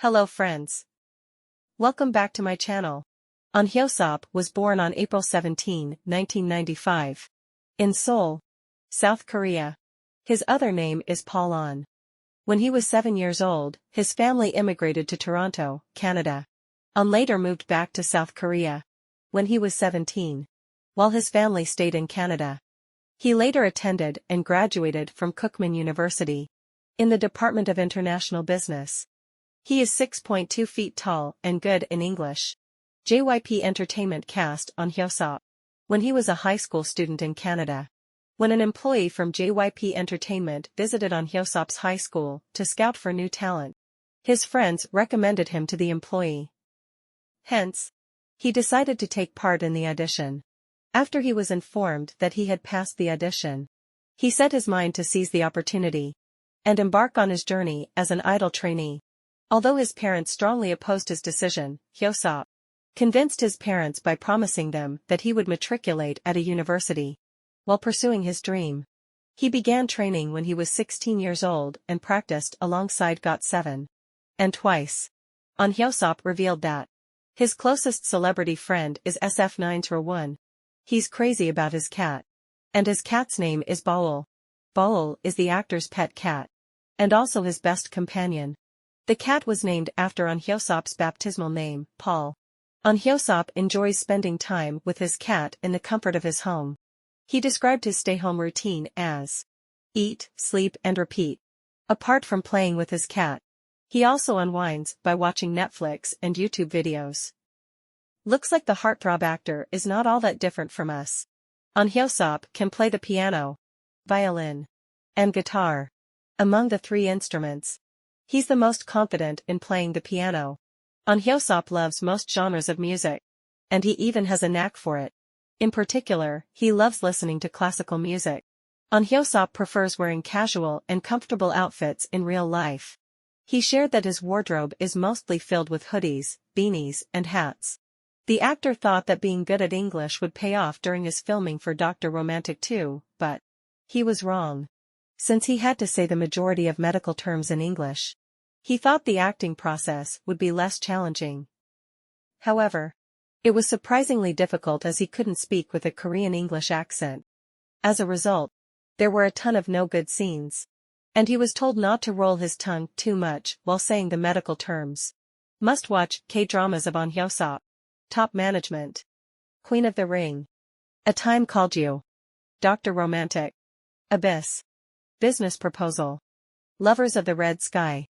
Hello friends. Welcome back to my channel. Ahn Hyo was born on April 17, 1995. In Seoul, South Korea. His other name is Paul Ahn. When he was 7 years old, his family immigrated to Toronto, Canada. Ahn later moved back to South Korea when he was 17, while his family stayed in Canada. He later attended and graduated from Kookmin University in the Department of International Business. He is 6.2 feet tall and good in English. JYP Entertainment cast Ahn Hyo when he was a high school student in Canada. When an employee from JYP Entertainment visited Ahn Hyo's high school to scout for new talent, his friends recommended him to the employee. Hence, he decided to take part in the audition. After he was informed that he had passed the audition, he set his mind to seize the opportunity and embark on his journey as an idol trainee. Although his parents strongly opposed his decision, Hyo convinced his parents by promising them that he would matriculate at a university while pursuing his dream. He began training when he was 16 years old and practiced alongside GOT7. And twice. Ahn Hyo revealed that his closest celebrity friend is SF9's Rawon. He's crazy about his cat. And his cat's name is Baul. Baul is the actor's pet cat. And also his best companion. The cat was named after Ahn Hyo's baptismal name, Paul. Ahn Hyo enjoys spending time with his cat in the comfort of his home. He described his stay-home routine as eat, sleep and repeat. Apart from playing with his cat, he also unwinds by watching Netflix and YouTube videos. Looks like the heartthrob actor is not all that different from us. Ahn Hyo can play the piano, violin, and guitar. Among the three instruments, he's the most confident in playing the piano. Ahn Hyo loves most genres of music. And he even has a knack for it. In particular, he loves listening to classical music. Ahn Hyo prefers wearing casual and comfortable outfits in real life. He shared that his wardrobe is mostly filled with hoodies, beanies, and hats. The actor thought that being good at English would pay off during his filming for Dr. Romantic 2, but he was wrong. Since he had to say the majority of medical terms in English, he thought the acting process would be less challenging. However, it was surprisingly difficult as he couldn't speak with a Korean English accent. As a result, there were a ton of no-good scenes. And he was told not to roll his tongue too much while saying the medical terms. Must watch K-dramas of Ahn Hyo. Top Management. Queen of the Ring. A Time Called You. Dr. Romantic. Abyss. Business Proposal. Lovers of the Red Sky.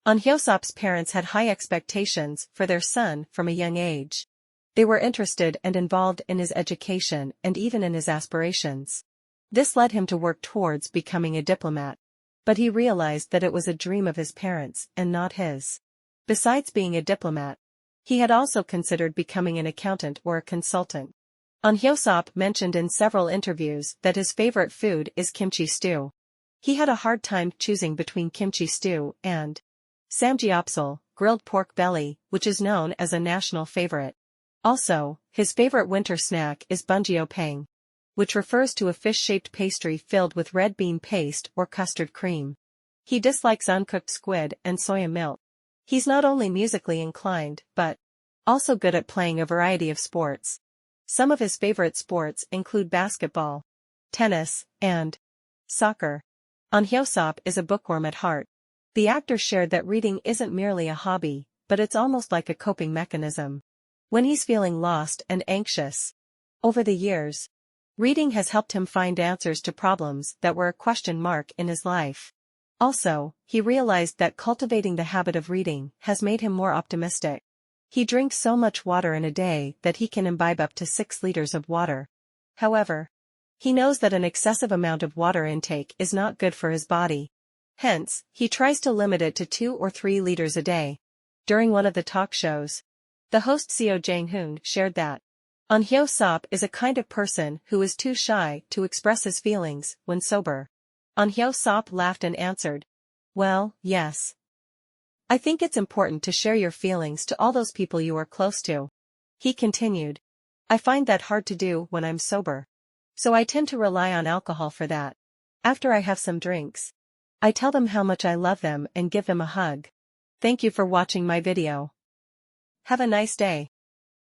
Ahn Hyo's parents had high expectations for their son from a young age. They were interested and involved in his education and even in his aspirations. This led him to work towards becoming a diplomat. But he realized that it was a dream of his parents and not his. Besides being a diplomat, he had also considered becoming an accountant or a consultant. Ahn Hyo mentioned in several interviews that his favorite food is kimchi stew. He had a hard time choosing between kimchi stew and samgyeopsal, grilled pork belly, which is known as a national favorite. Also, his favorite winter snack is bunjeopang, which refers to a fish-shaped pastry filled with red bean paste or custard cream. He dislikes uncooked squid and soya milk. He's not only musically inclined but also good at playing a variety of sports. Some of his favorite sports include basketball, tennis, and soccer. Ahn Hyo is a bookworm at heart. The actor shared that reading isn't merely a hobby, but it's almost like a coping mechanism. When he's feeling lost and anxious. Over the years, reading has helped him find answers to problems that were a question mark in his life. Also, he realized that cultivating the habit of reading has made him more optimistic. He drinks so much water in a day that he can imbibe up to 6 liters of water. However, he knows that an excessive amount of water intake is not good for his body. Hence, he tries to limit it to 2 or 3 liters a day. During one of the talk shows, the host Seo Jang-hoon shared that Ahn Hyo is a kind of person who is too shy to express his feelings when sober. Ahn Hyo laughed and answered, "Well, yes. I think it's important to share your feelings to all those people you are close to." He continued, "I find that hard to do when I'm sober. So I tend to rely on alcohol for that. After I have some drinks, I tell them how much I love them and give them a hug. Thank you for watching my video. Have a nice day.